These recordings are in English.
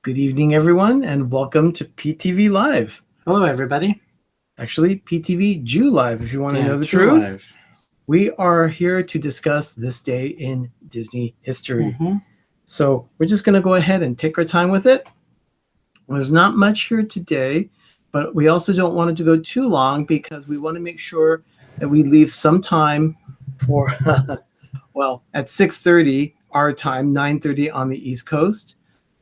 Good evening, everyone, and welcome to PTV Live. Hello, everybody. Actually, PTV JuLive, if you want to know the truth. We are here to discuss this day in Disney history. So we're just going to go ahead and take our time with it. There's not much here today, but we also don't want it to go too long because we want to make sure that we leave some time for, well, at 6:30 our time, 9:30 on the East Coast.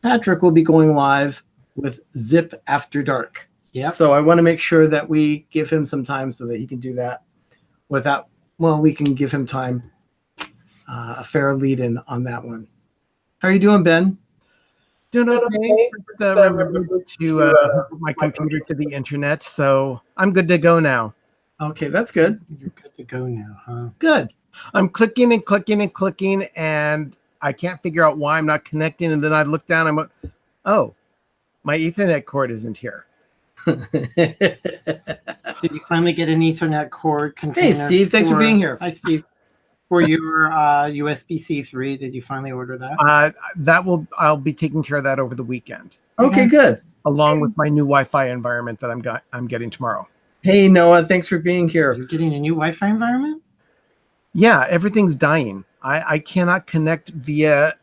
Patrick will be going live with Zip After Dark. Yep. So I want to make sure that we give him some time so that he can do that without, well, we can give him time, a fair lead-in on that one. How are you doing, Ben? Doing okay. Remember to hook my computer to the internet, so I'm good to go now. Okay, that's good. You're good to go now, huh? Good. I'm clicking and clicking and clicking, and I can't figure out why I'm not connecting. And then I look down, I'm like, oh, my Ethernet cord isn't here. Did you finally get an Ethernet cord container? Hey, Steve, thanks for being here. Hi, Steve. For your USB-C 3, did you finally order that? I'll be taking care of that over the weekend. Okay, good. Along with my new Wi-Fi environment that I'm getting tomorrow. Hey, Noah, thanks for being here. You're getting a new Wi-Fi environment? Yeah, everything's dying. I cannot connect via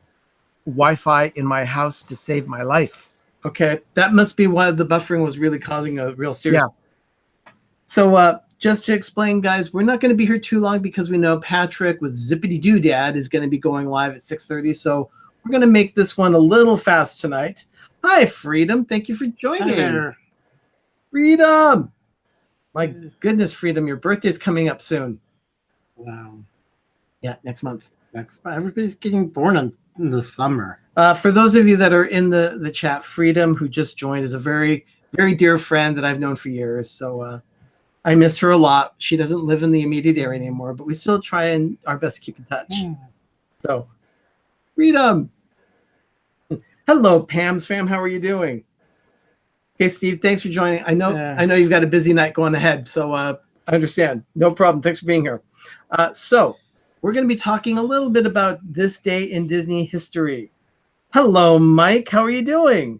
Wi-Fi in my house to save my life. Okay, that must be why the buffering was really causing a real serious. Yeah. So just to explain, guys, we're not going to be here too long because we know Patrick with Zippity Doo Dad is going to be going live at 6:30. So we're going to make this one a little fast tonight. Hi, Freedom. Thank you for joining. Hi there. Freedom. My goodness, Freedom, your birthday's coming up soon. Wow. Yeah, next month. Everybody's getting born in the summer. For those of you that are in the chat, Freedom, who just joined, is a very, very dear friend that I've known for years. So I miss her a lot. She doesn't live in the immediate area anymore, but we still try and our best to keep in touch. So, Freedom. Hello, Pam's fam. How are you doing? Hey, Steve, thanks for joining. I know you've got a busy night going ahead, so I understand. No problem. Thanks for being here. So we're going to be talking a little bit about this day in Disney history. Hello, Mike. How are you doing?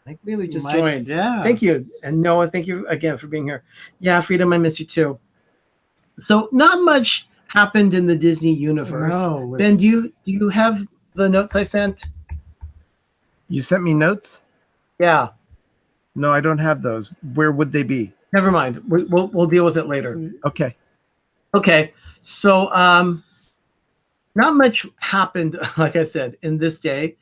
Mike Wheeler just joined. Yeah. Thank you. And Noah, thank you again for being here. Yeah, Freedom, I miss you too. So not much happened in the Disney universe. No, Ben, do you have the notes I sent? You sent me notes? Yeah. No, I don't have those. Where would they be? Never mind. We'll deal with it later. Okay. Okay. So not much happened, like I said, in this day.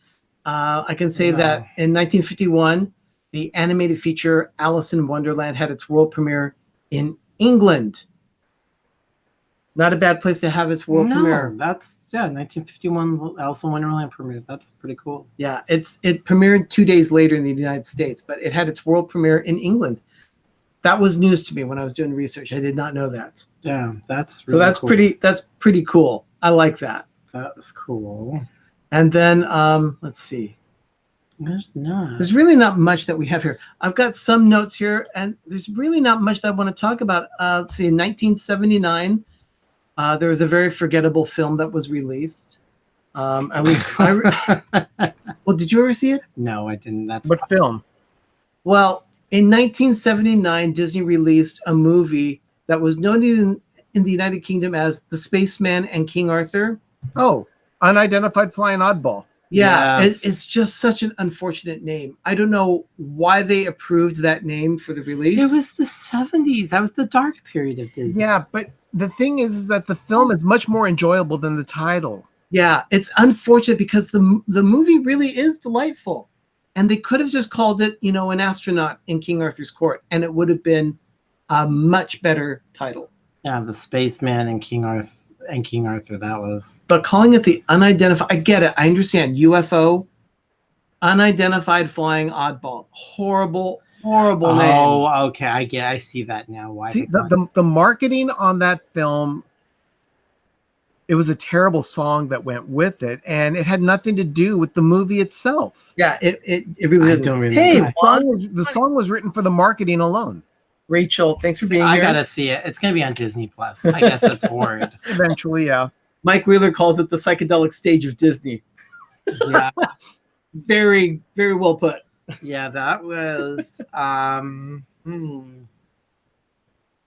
I can say that in 1951, the animated feature Alice in Wonderland had its world premiere in England. Not a bad place to have its world premiere. That's 1951 Alice in Wonderland premiere. That's pretty cool. Yeah, it premiered 2 days later in the United States, but it had its world premiere in England. That was news to me when I was doing research. I did not know that. Yeah, that's really so that's cool. That's pretty cool. I like that. That's cool. And then let's see. There's really not much that we have here. I've got some notes here, and there's really not much that I want to talk about. Let's see, in 1979, there was a very forgettable film that was released. At least well, did you ever see it? No, I didn't. That's what film? Well, in 1979, Disney released a movie that was known in the United Kingdom as The Spaceman and King Arthur. Oh, Unidentified Flying Oddball. Yeah, Yes. It's just such an unfortunate name. I don't know why they approved that name for the release. It was the 70s. That was the dark period of Disney. Yeah, but the thing is that the film is much more enjoyable than the title. Yeah, it's unfortunate because the movie really is delightful. And they could have just called it, an astronaut in King Arthur's court, and it would have been a much better title. Yeah, The Spaceman and King Arthur, that was. But calling it the unidentified, I get it. I understand. UFO, unidentified flying oddball. Horrible name. Oh, okay. I see that now. Why? See, the marketing on that film, it was a terrible song that went with it, and it had nothing to do with the movie itself. Yeah, it really didn't. Don't remember. Hey, The song was written for the marketing alone. Rachel, thanks for being here. I gotta see it. It's gonna be on Disney Plus. I guess that's horrid. Eventually, yeah. Mike Wheeler calls it the psychedelic stage of Disney. Yeah. Very, very well put. Yeah, that was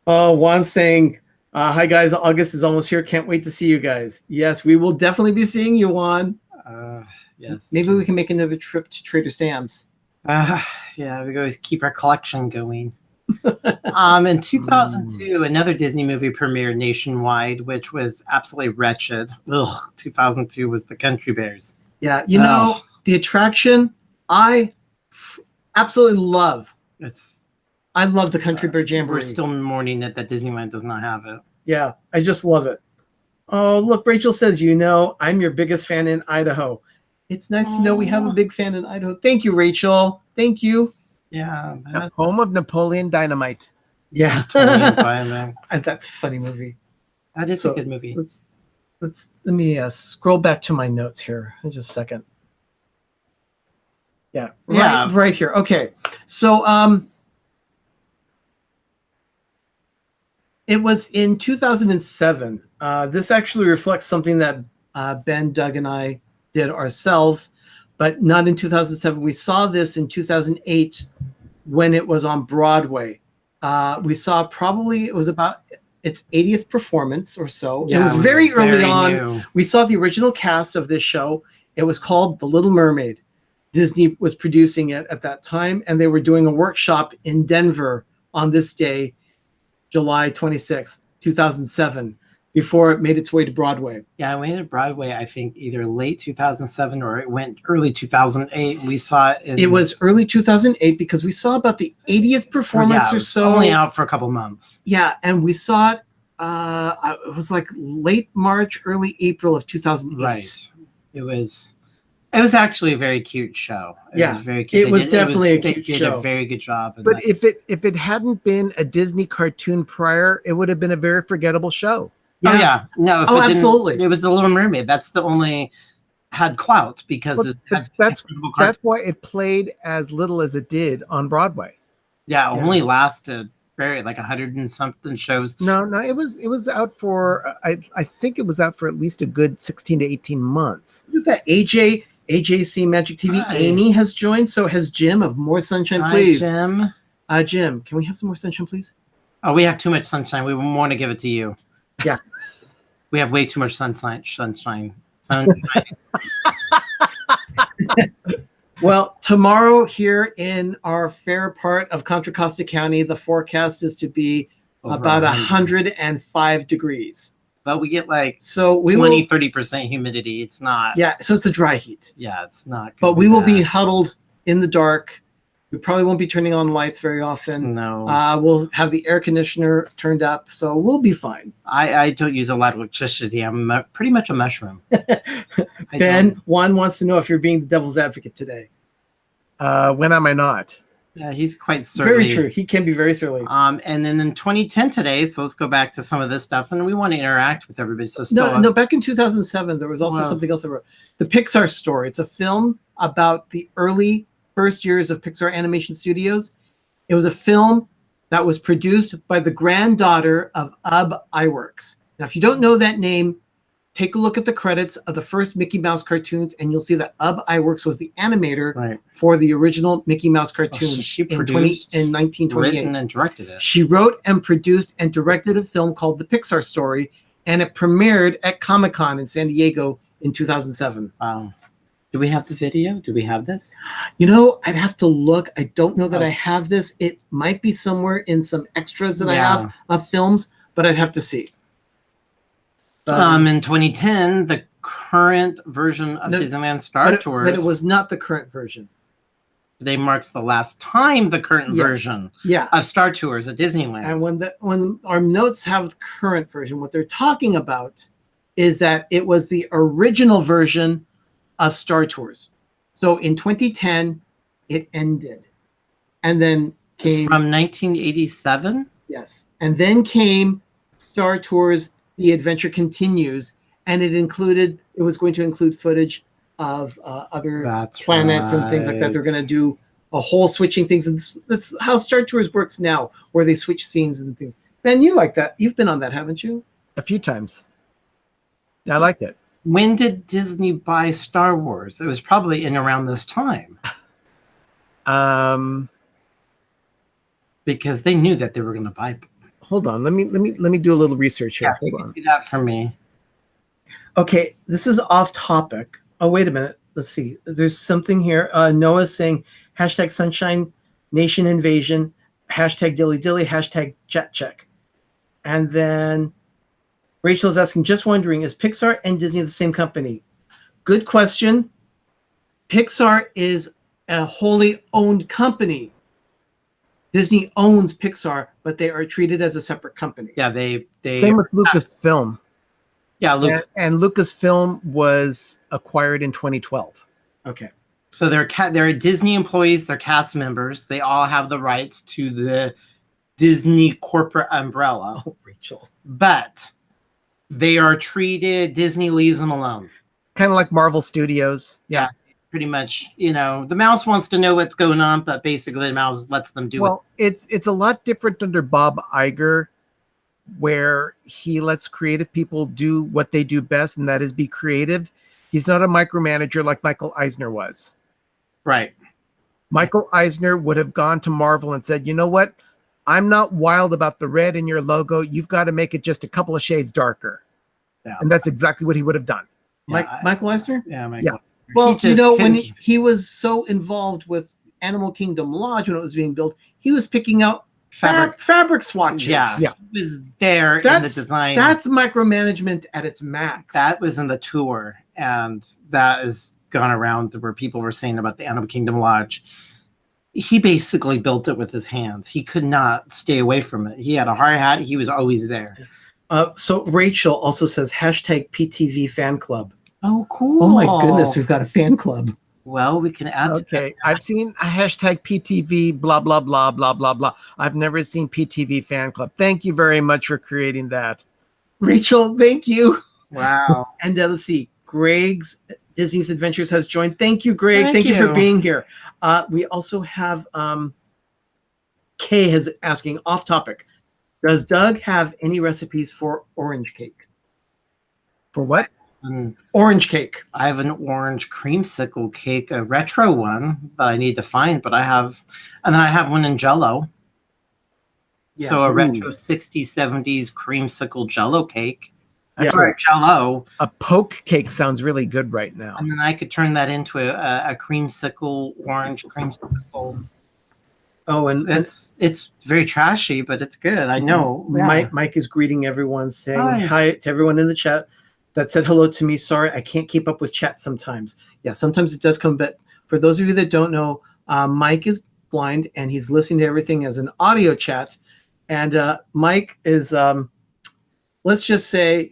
Oh, Juan's saying, hi guys, August is almost here. Can't wait to see you guys. Yes, we will definitely be seeing you, Juan. yes. Maybe we can make another trip to Trader Sam's. Yeah, we always keep our collection going. In 2002, another Disney movie premiered nationwide, which was absolutely wretched. Ugh, 2002 was The Country Bears. Yeah, you know, the attraction, absolutely love. I love the Country Bear Jamboree. We're still mourning that Disneyland does not have it. Yeah, I just love it. Oh, look, Rachel says, you know, I'm your biggest fan in Idaho. It's nice to know we have a big fan in Idaho. Thank you, Rachel. Thank you. Yeah. Home of Napoleon Dynamite. Yeah. Napoleon That's a funny movie. That is a good movie. Let me scroll back to my notes here in just a second. Yeah. Right here. Okay. So it was in 2007. This actually reflects something that Ben, Doug, and I did ourselves, but not in 2007. We saw this in 2008 when it was on Broadway. We saw probably it was about its 80th performance or so. Yeah, it was very early on. New. We saw the original cast of this show. It was called The Little Mermaid. Disney was producing it at that time, and they were doing a workshop in Denver on this day, July 26th, 2007, before it made its way to Broadway. Yeah, it went to Broadway, I think, either late 2007 or it went early 2008. We saw it. It was early 2008 because we saw about the 80th performance or so. Only out for a couple months. Yeah, and we saw it. It was like late March, early April of 2008. Right. It was actually a very cute show. It was very cute. It was definitely a cute show. They did a very good job. But if it hadn't been a Disney cartoon prior, it would have been a very forgettable show. Yeah. Oh yeah, no. Absolutely. It was The Little Mermaid. That's the only had clout because that's why it played as little as it did on Broadway. Yeah, only lasted like 100 and something shows. No, it was out for I think it was out for at least a good 16 to 18 months. Look at that. AJC Magic TV. Hi. Amy has joined. So has Jim of More Sunshine, Please. Jim. Jim, can we have some more sunshine, please? Oh, we have too much sunshine. We want to give it to you. Yeah. We have way too much sunshine. Well, tomorrow here in our fair part of Contra Costa County, the forecast is to be about 105 degrees. But we get like 30% humidity. It's not. Yeah, so it's a dry heat. Yeah, it's not. But we will be huddled in the dark. We probably won't be turning on lights very often. No. We'll have the air conditioner turned up, so we'll be fine. I don't use a lot of electricity. I'm pretty much a mushroom. Ben, Juan wants to know if you're being the devil's advocate today. When am I not? Yeah, he's quite surly. Very true. He can be very surly. And then in 2010 today, so let's go back to some of this stuff, and we want to interact with everybody. So no, back in 2007, there was also something else I wrote. The Pixar Story. It's a film about the early first years of Pixar Animation Studios. It was a film that was produced by the granddaughter of Ub Iwerks. Now, if you don't know that name, take a look at the credits of the first Mickey Mouse cartoons, and you'll see that Ub Iwerks was the animator for the original Mickey Mouse cartoons she in 1928. Written and directed it. She wrote and produced and directed a film called The Pixar Story, and it premiered at Comic-Con in San Diego in 2007. Wow. Do we have the video? Do we have this? You know, I'd have to look. I don't know that I have this. It might be somewhere in some extras that I have of films, but I'd have to see. In 2010, the current version of Disneyland Star Tours. But it was not the current version. Today marks the last time the current version of Star Tours at Disneyland. And when our notes have the current version, what they're talking about is that it was the original version of Star Tours. So in 2010, it ended. And then came... From 1987? Yes. And then came Star Tours The Adventure Continues, and it was going to include footage of other planets and things like that. They're going to do a whole switching things. And that's how Star Tours works now, where they switch scenes and things. Ben, you like that. You've been on that, haven't you? A few times. I like it. When did Disney buy Star Wars? It was probably in around this time because they knew that they were going to buy. Hold on. Let me do a little research here. Yeah, Hold you can on. do that for me. Okay, this is off topic. Oh, wait a minute. Let's see. There's something here. Noah's saying hashtag Sunshine Nation Invasion, hashtag Dilly Dilly, hashtag Chat Check. And then Rachel is asking, just wondering, is Pixar and Disney the same company? Good question. Pixar is a wholly owned company. Disney owns Pixar, but they are treated as a separate company. Yeah, they Same with Lucasfilm. yeah, Luke. And Lucasfilm was acquired in 2012. Okay. So they're Disney employees, they're cast members. They all have the rights to the Disney corporate umbrella. Oh, Rachel. But they are treated, Disney leaves them alone. Kind of like Marvel Studios. Yeah, pretty much. You know, the mouse wants to know what's going on, but basically the mouse lets them do it. Well, it's a lot different under Bob Iger, where he lets creative people do what they do best, and that is be creative. He's not a micromanager like Michael Eisner was. Right. Michael Eisner would have gone to Marvel and said, you know what? I'm not wild about the red in your logo. You've got to make it just a couple of shades darker. Yeah. And that's exactly what he would have done. Michael Eisner? Yeah, Michael. Yeah. Well, you know, when he was so involved with Animal Kingdom Lodge when it was being built, he was picking out fabric swatches. Yeah, Yeah. he was there in the design. That's micromanagement at its max. That was in the tour, and that has gone around where people were saying about the Animal Kingdom Lodge. He basically built it with his hands. He could not stay away from it. He had a hard hat. He was always there. So Rachel also says hashtag PTV fan club. Oh, cool. Oh my goodness, we've got a fan club. Well, we can add to Okay, I've seen a hashtag PTV blah, blah, blah, blah, blah, blah. I've never seen PTV fan club. Thank you very much for creating that. Rachel, thank you. Wow. And let's see, Greg's Disney's Adventures has joined. Thank you, Greg. Thank you for being here. We also have Kay is asking off topic. Does Doug have any recipes for orange cake? For what? Orange cake. I have an orange creamsicle cake, a retro one that I need to find, but I have, and then I have one in Jell-O. Yeah. So a retro 60s, 70s creamsicle Jell-O cake. Yeah. Or Jell-O. A poke cake sounds really good right now. And then I could turn that into a creamsicle, orange creamsicle. Oh, and it's very trashy, but it's good. I know. Mike is greeting everyone, saying hi to everyone in the chat that said hello to me. Sorry, I can't keep up with chat sometimes. Yeah, sometimes it does come, but for those of you that don't know, Mike is blind and he's listening to everything as an audio chat. And Mike is, let's just say,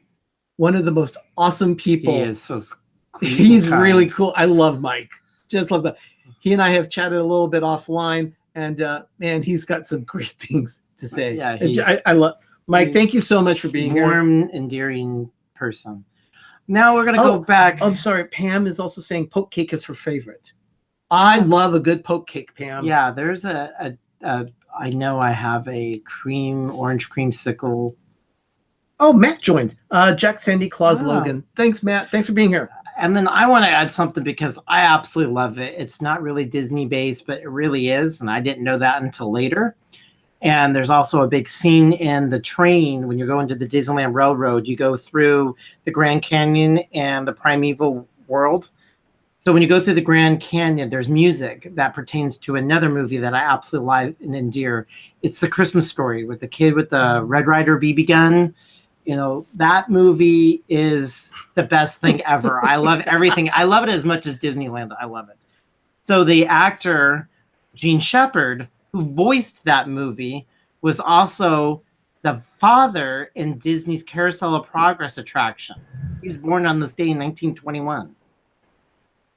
one of the most awesome people. He is so cool. He's really cool. I love Mike. Just love that. He and I have chatted a little bit offline, and man, he's got some great things to say. Yeah, I love Mike. Thank you so much for being here. Warm, endearing person. Now we're gonna go back. I'm sorry. Pam is also saying poke cake is her favorite. I love a good poke cake, Pam. Yeah, there's a I know I have a orange creamsicle. Oh, Matt joined. Jack Sandy Claus Logan. Thanks, Matt. Thanks for being here. And then I want to add something because I absolutely love it. It's not really Disney based, but it really is. And I didn't know that until later. And there's also a big scene in the train when you're going to the Disneyland Railroad. You go through the Grand Canyon and the Primeval World. So when you go through the Grand Canyon, there's music that pertains to another movie that I absolutely like and endear. It's The Christmas Story with the kid with the Red Ryder BB gun. You know, that movie is the best thing ever. I love everything. I love it as much as Disneyland. I love it. So the actor, Gene Shepard, who voiced that movie, was also the father in Disney's Carousel of Progress attraction. He was born on this day in 1921.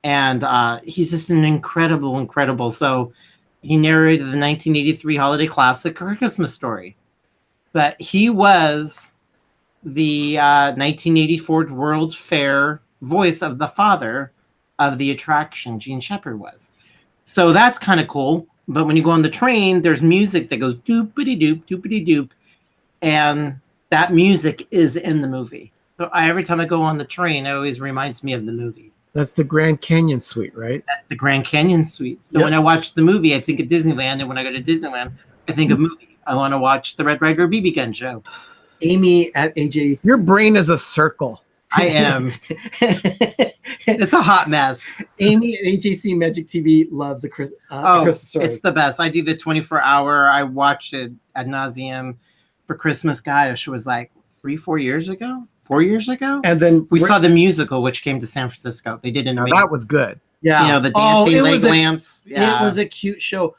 And he's just an incredible. So he narrated the 1983 holiday classic, A Christmas Story. But he was the 1984 World's Fair voice of the father of the attraction. Gene Shepard was. So that's kind of cool. But when you go on the train, there's music that goes doopity doop, doopity doop. And that music is in the movie. So every time I go on the train, it always reminds me of the movie. That's the Grand Canyon Suite, right? That's the Grand Canyon Suite. So Yep. when I watch the movie, I think of Disneyland, and when I go to Disneyland, I think of movie. I want to watch the Red Ryder BB gun show. Amy at AJ. Your brain is a circle. I am. It's a hot mess. Amy at AJC Magic TV loves a Christmas story. It's the best. I do the 24-hour. I watch it ad nauseum for Christmas. Gosh, it was like 4 years ago. 4 years ago. And then We saw the musical, which came to San Francisco. They did an Now, amazing. that was good. yeah, You know, the dancing leg lamps. Yeah. It was a cute show.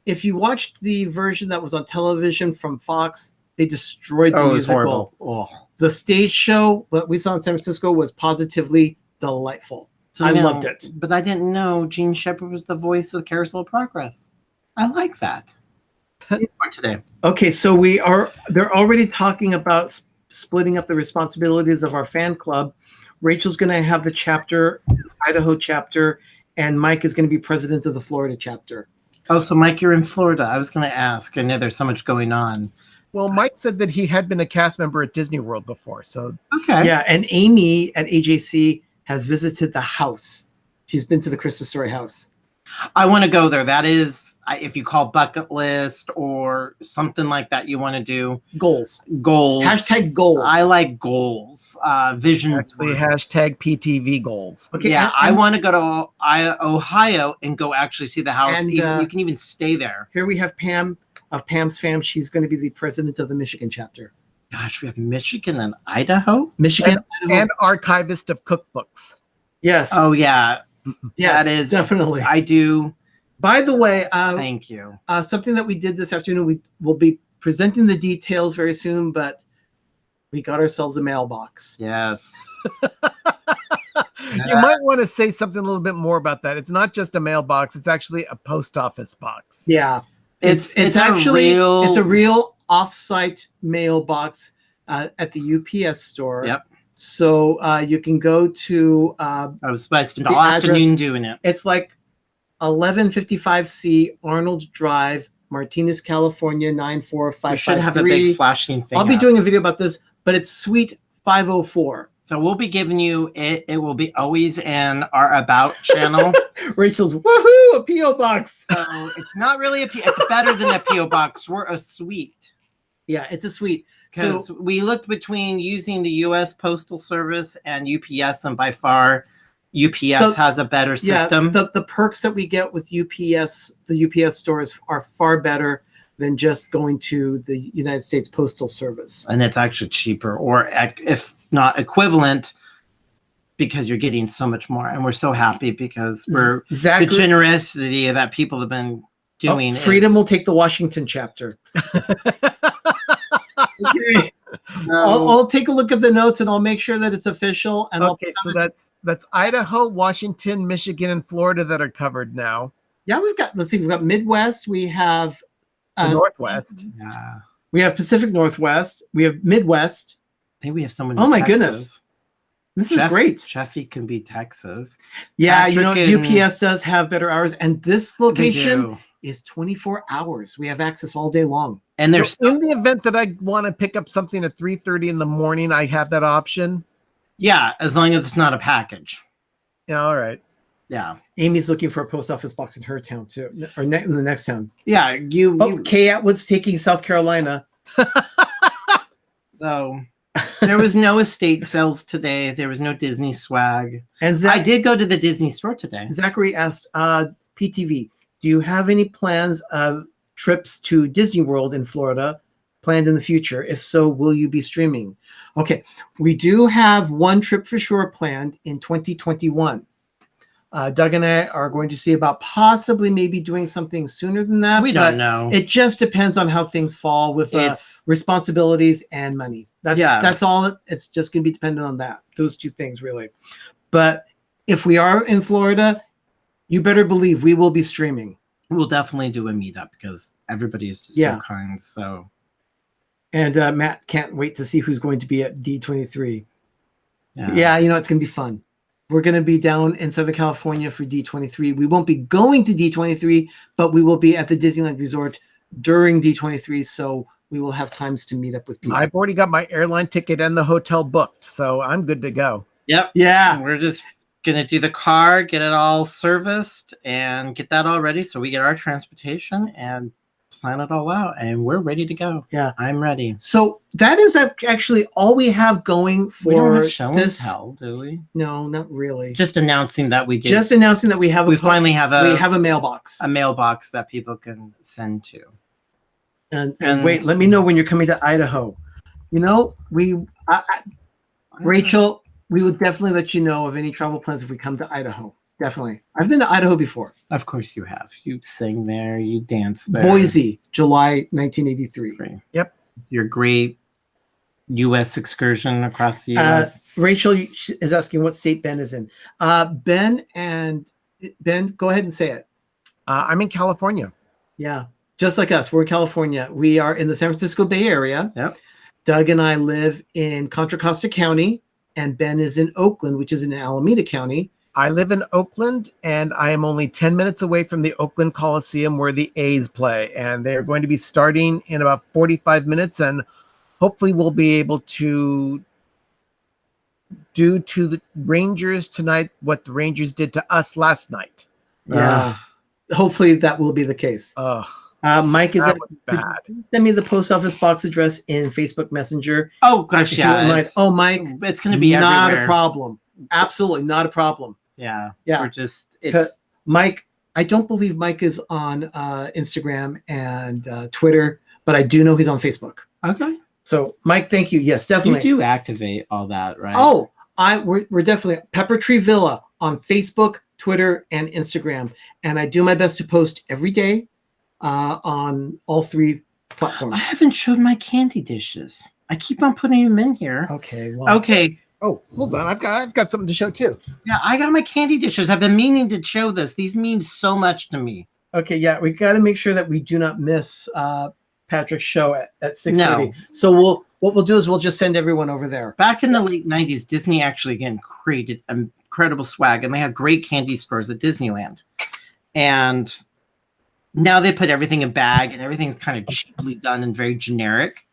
If you watched the version that was on television from Fox, they destroyed the it was musical. horrible. Oh. The stage show that we saw in San Francisco was positively delightful. So I now- loved it. But I didn't know Gene Shepard was the voice of Carousel of Progress. I like that. For today. Okay, so they're already talking about splitting up the responsibilities of our fan club. Rachel's going to have the chapter, Idaho chapter, and Mike is going to be president of the Florida chapter. Oh, so Mike, you're in Florida. I was going to ask. I know there's so much going on. Well, Mike said that he had been a cast member at Disney World before. So Okay. Yeah, and Amy at AJC has visited the house. She's been to the Christmas Story house. I want to go there. That is, if you call bucket list or something like that, you want to do Goals. goals. Hashtag goals. I like goals. Vision. actually, board. hashtag PTV goals. Okay, Yeah, and- I want to go to Ohio and go actually see the house. And, You can even stay there. Here we have Pam of Pam's Fam. She's going to be the president of the Michigan chapter. Gosh, we have Michigan and Idaho. Michigan And archivist of cookbooks. yes. Oh yeah, yes, that is definitely. I do. By the way, Thank you. something that we did this afternoon, we will be presenting the details very soon, but we got ourselves a mailbox. Yes. You might want to say something a little bit more about that. It's not just a mailbox; it's actually a post office box. Yeah, It's actually a real. real off-site mailbox at the UPS store. Yep. So you can go to I spent the all afternoon address- doing it. it's like 1155C Arnold Drive, Martinez, California You 94553. should have a big flashing thing. I'll be up. doing a video about this, but it's Suite 504. So we'll be giving you it. It will be always in our About channel. Rachel's woohoo, a PO box. So it's not really it's better than a PO box. We're a suite. Yeah, it's a suite. Because So we looked between using the U.S. Postal Service and UPS, and by far, UPS has a better system. the perks that we get with UPS, the UPS stores are far better than just going to the United States Postal Service. And it's actually cheaper, or if not equivalent, because you're getting so much more. And we're so happy because the Zachary, generosity that people have been doing. Freedom will take the Washington chapter. Okay. I'll take a look at the notes and I'll make sure that it's official. And Okay, so that's Idaho, Washington, Michigan, and Florida that are covered now. we've got Midwest, we have The Northwest. Yeah. we have Pacific Northwest, we have Midwest. I think we have someone. Oh in my Texas. goodness. This is great. Sheffy can be Texas. Yeah, Patrick and- UPS does have better hours, and this They location do. is 24 hours. We have access all day long. And there's In the event that I want to pick up something at 3:30 in the morning, I have that option. as long as it's not a package. Yeah, all right. Yeah. Amy's looking for a post office box in her town too, or in the next town. Yeah. Oh, Kay Atwood's taking South Carolina. So there was no estate sales today. There was no Disney swag. And I did go to the Disney store today. Zachary asked, PTV, do you have any plans of trips to Disney World in Florida planned in the future? If so, will you be streaming? Okay, we do have one trip for sure planned in 2021. Doug and I are going to see about possibly maybe doing something sooner than that. We but don't know. It just depends on how things fall with It's responsibilities and money. That's all. It's just going to be dependent on that. Those two things really. But if we are in Florida, you better believe we will be streaming. we'll definitely do a meetup because everybody is just Yeah. so kind. So And Matt can't wait to see who's going to be at D23. yeah. Yeah, it's going to be fun. We're going to be down in Southern California for D23. We won't be going to D23, but we will be at the Disneyland Resort during D23. So we will have times to meet up with people. I've already got my airline ticket and the hotel booked, so I'm good to go. Yep. Yeah. We're just gonna do the car, get it all serviced, and get that all ready so we get our transportation and plan it all out, and we're ready to go. Yeah. I'm ready. So that is actually all we have going We don't for have show and this. tell, do we? No, not really. Just announcing that we did. Just announcing that we have we finally have a mailbox. a mailbox that people can send to. And wait, let me know when you're coming to Idaho. You know, Rachel, we would definitely let you know of any travel plans if we come to Idaho. Definitely. I've been to Idaho before. Of course you have. You sing there, you dance there. Boise, July 1983. Great. Yep. Your great U.S. excursion across the U.S. Rachel is asking what state Ben is in. Ben, go ahead and say it. I'm in California. Yeah, just like us. We're in California. We are in the San Francisco Bay Area. Yep. Doug and I live in Contra Costa County, and Ben is in Oakland, which is in Alameda County. I live in Oakland, and I am only 10 minutes away from the Oakland Coliseum where the A's play. And they're going to be starting in about 45 minutes, and hopefully we'll be able to do to the Rangers tonight what the Rangers did to us last night. Yeah. Hopefully that will be the case. Mike is that was bad. Send me the post office box address in Facebook Messenger. Oh gosh, If you wouldn't mind. Oh, Mike, it's going to be not everywhere. a problem. Absolutely not a problem. Yeah. Yeah. We're just it's Mike. I don't believe Mike is on Instagram and Twitter, but I do know he's on Facebook. okay. So, Mike, thank you. Yes, definitely. You do activate all that, right? Oh, we're definitely Pepper Tree Villa on Facebook, Twitter, and Instagram, and I do my best to post every day on all three platforms. I haven't showed my candy dishes. I keep on putting them in here. Okay. Well, Okay. Oh, hold on. I've got something to show too. Yeah, I got my candy dishes. I've been meaning to show this. These mean so much to me. Okay. Yeah, we got to make sure that we do not miss Patrick's show at 6:30. No. So what we'll do is we'll just send everyone over there. Back in the late 90s, Disney actually again created incredible swag, and they had great candy stores at Disneyland. And now they put everything in bag, and everything's kind of cheaply done and very generic.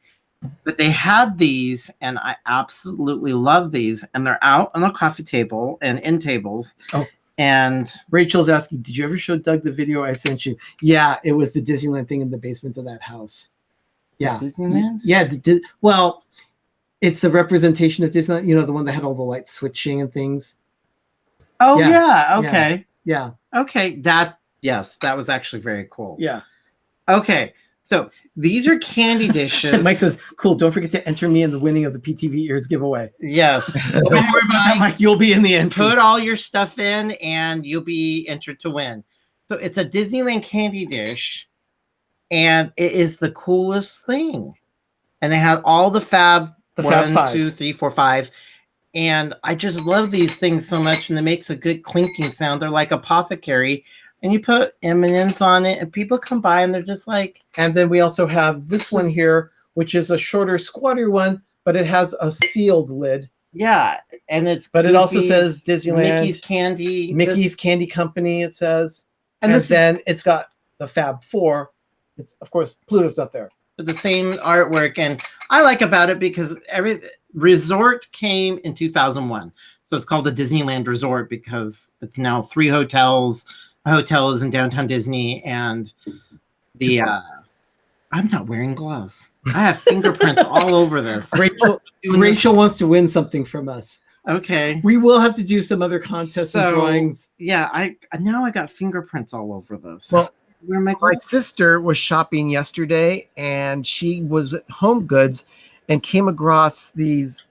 But they had these, and I absolutely love these. And they're out on the coffee table and in tables. Oh. And Rachel's asking, did you ever show Doug the video I sent you? Yeah, it was the Disneyland thing in the basement of that house. Yeah. Disneyland? Yeah. Well, it's the representation of Disneyland, you know, the one that had all the lights switching and things. Oh, Yeah. yeah. Okay. Yeah. Okay. Yes, that was actually very cool. Yeah. Okay. So these are candy dishes. Mike says, cool. Don't forget to enter me in the winning of the PTV ears giveaway. Yes. Don't worry about that, Mike. You'll be in the entry. Put all your stuff in and you'll be entered to win. So it's a Disneyland candy dish, and it is the coolest thing. And they have all the Fab, The Fab 5. 2, 3, 4, 5. And I just love these things so much, and it makes a good clinking sound. They're like apothecary. And you put M&Ms on it, and people come by, and they're just like... And then we also have this one here, which is a shorter, squatter one, but it has a sealed lid. Yeah, and it's... But it also Goofy's, says Disneyland. Mickey's Candy. Mickey's Candy Company, it says. And this then it's got the Fab 4. It's, of course, Pluto's not there. The same artwork, and I like about it because every resort came in 2001, so it's called the Disneyland Resort because it's now 3 hotels. A hotel is in downtown Disney, and the I'm not wearing gloves. I have fingerprints all over this. Rachel wants to win something from us. Okay, We will have to do some other contests and drawings. Yeah, I got fingerprints all over this. Well, where am I my going? sister was shopping yesterday, and she was at Home Goods and came across these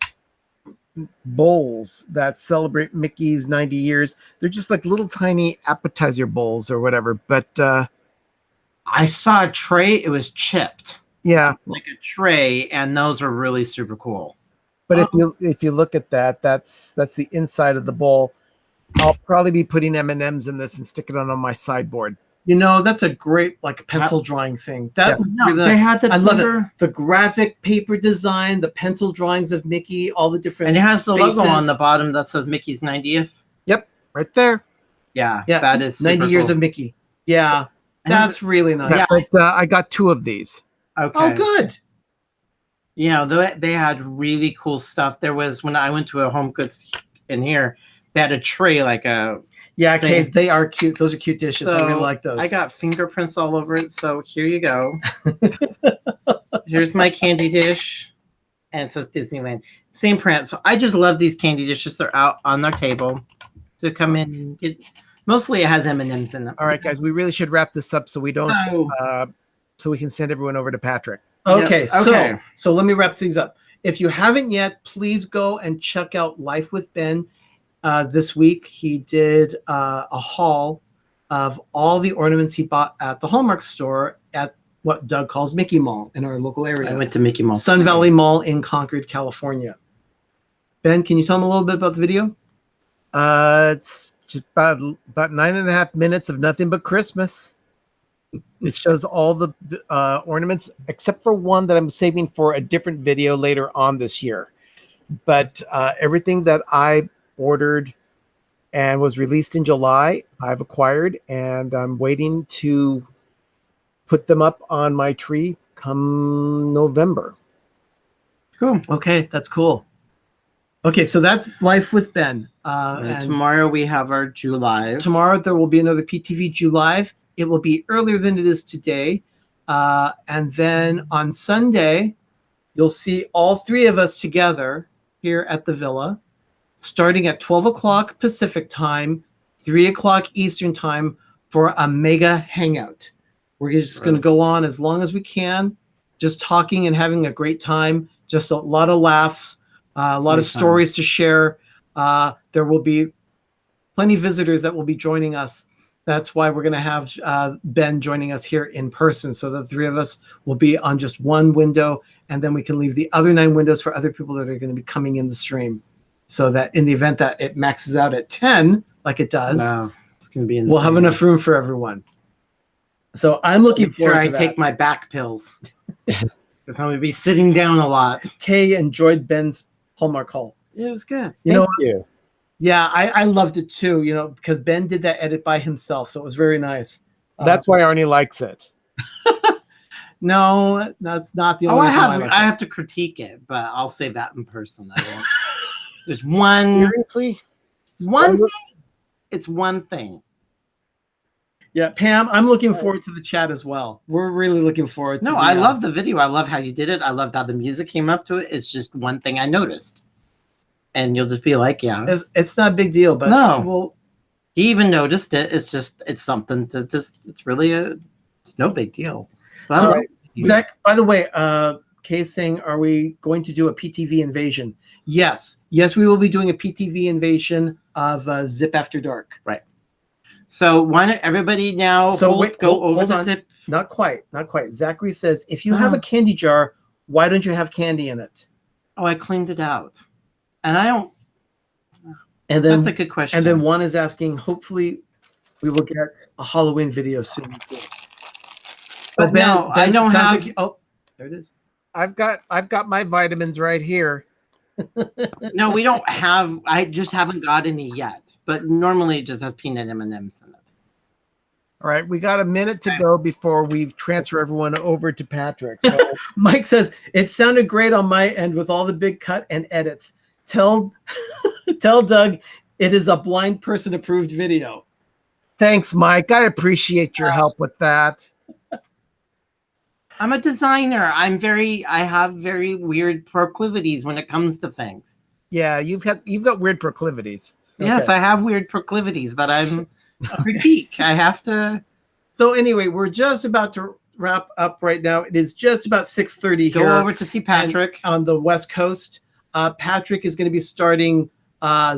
bowls that celebrate Mickey's 90 years. They're just like little tiny appetizer bowls or whatever. But I saw a tray. It was chipped, yeah. like a tray, and those are really super cool. But if you look at that, that's the inside of the bowl. I'll probably be putting M&Ms in this and stick it on my sideboard. You know, that's a great like pencil drawing thing. That would be No, really they nice. had the I love it. finger- The graphic paper design, the pencil drawings of Mickey, all the different And it has the logo faces. on the bottom that says Mickey's 90th. Right there. Yeah, Yeah, that is 90 super years cool. of Mickey. Yeah, And that's really nice. Yeah, but, I got 2 of these. Okay. Oh, good. You know, they had really cool stuff. There was, when I went to a Home Goods in here, they had a tray like a Yeah, okay, thing. they are cute. Those are cute dishes. I really So, like those. I got fingerprints all over it. So here you go. Here's my candy dish. And it says Disneyland. Same print. So I just love these candy dishes. They're out on their table to come in and get. Mostly it has M&Ms in them. All right, guys, we really should wrap this up so we don't, Oh. so we can send everyone over to Patrick. Okay, Yep, okay. so let me wrap things up. If you haven't yet, please go and check out Life with Ben. This week he did a haul of all the ornaments he bought at the Hallmark store at what Doug calls Mickey Mall in our local area. I went to Mickey Mall. Sun Valley Mall in Concord, California. Ben, can you tell them a little bit about the video? It's just about 9.5 minutes of nothing but Christmas. It shows all the ornaments except for one that I'm saving for a different video later on this year. But everything that I ordered and was released in July, I've acquired, and I'm waiting to put them up on my tree come November. Cool. Okay, that's cool. Okay, so that's Life with Ben. And tomorrow we have our JuLive. Tomorrow there will be another PTV JuLive. It will be earlier than it is today. And then on Sunday, you'll see all three of us together here at the villa, starting at 12 o'clock Pacific time, 3 o'clock Eastern time for a mega hangout. We're just going to go on as long as we can, just talking and having a great time, just a lot of laughs, a lot of stories to share. There will be plenty of visitors that will be joining us. That's why we're going to have Ben joining us here in person. So the three of us will be on just one window, and then we can leave the other 9 windows for other people that are going to be coming in the stream. So that in the event that it maxes out at 10, like it does, wow, it's going to be insane. We'll have enough room for everyone. So I'm looking forward to that. I take my back pills because I'm going to be sitting down a lot. Kay enjoyed Ben's Hallmark haul. It was good. Thank you. Yeah, I loved it too, because Ben did that edit by himself. So it was very nice. That's why Arnie likes it. No, that's not the only reason why I have to critique it, but I'll say that in person. I won't. There's one. Seriously? One thing. It's one thing. Yeah, Pam, I'm looking forward to the chat as well. We're really looking forward to I love the video. I love how you did it. I loved how the music came up to it. It's just one thing I noticed. And you'll just be like, yeah. It's not a big deal, but no. He even noticed it. It's just, it's something to just, it's really it's no big deal. So, Zach, by the way, Kay's saying, are we going to do a PTV invasion? Yes. Yes, we will be doing a PTV invasion of Zip After Dark. Right. So why don't everybody now go over to Zip? Not quite. Zachary says, if you have a candy jar, why don't you have candy in it? Oh, I cleaned it out. And I don't. And then, that's a good question. And then one is asking, hopefully we will get a Halloween video soon. But Ben, I don't have. There it is. I've got my vitamins right here. No, we don't have. I just haven't got any yet. But normally it just has peanut M&Ms in it. All right, we got a minute to go before we transfer everyone over to Patrick. So. Mike says, it sounded great on my end with all the big cut and edits. Tell Doug it is a blind person approved video. Thanks, Mike. I appreciate your help with that. I'm a designer. I have very weird proclivities when it comes to things. Yeah, you've got weird proclivities. Yes, okay. I have weird proclivities that I'm a critique. I have to. So anyway, we're just about to wrap up right now. It is just about 6:30 here. Go over to see Patrick on the West Coast. Patrick is going to be starting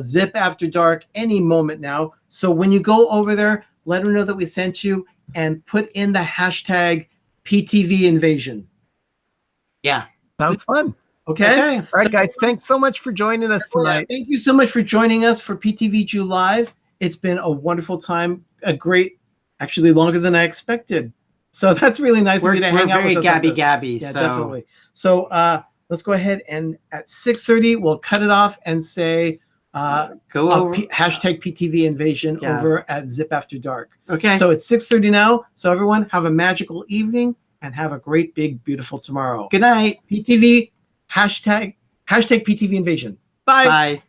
Zip After Dark any moment now. So when you go over there, let him know that we sent you and put in the hashtag PTV invasion. Yeah. Sounds fun. Okay. All right, guys. Thanks so much for joining us tonight. Thank you so much for joining us for PTV JuLive. It's been a wonderful time. Actually longer than I expected. So that's really nice of you to hang out with us. We're very gabby. Yeah, definitely. So let's go ahead and at 6:30, we'll cut it off and say go over hashtag PTV invasion over at Zip After Dark. Okay. So it's 6:30 now. So everyone have a magical evening and have a great, big, beautiful tomorrow. Good night. PTV Hashtag PTV invasion. Bye. Bye.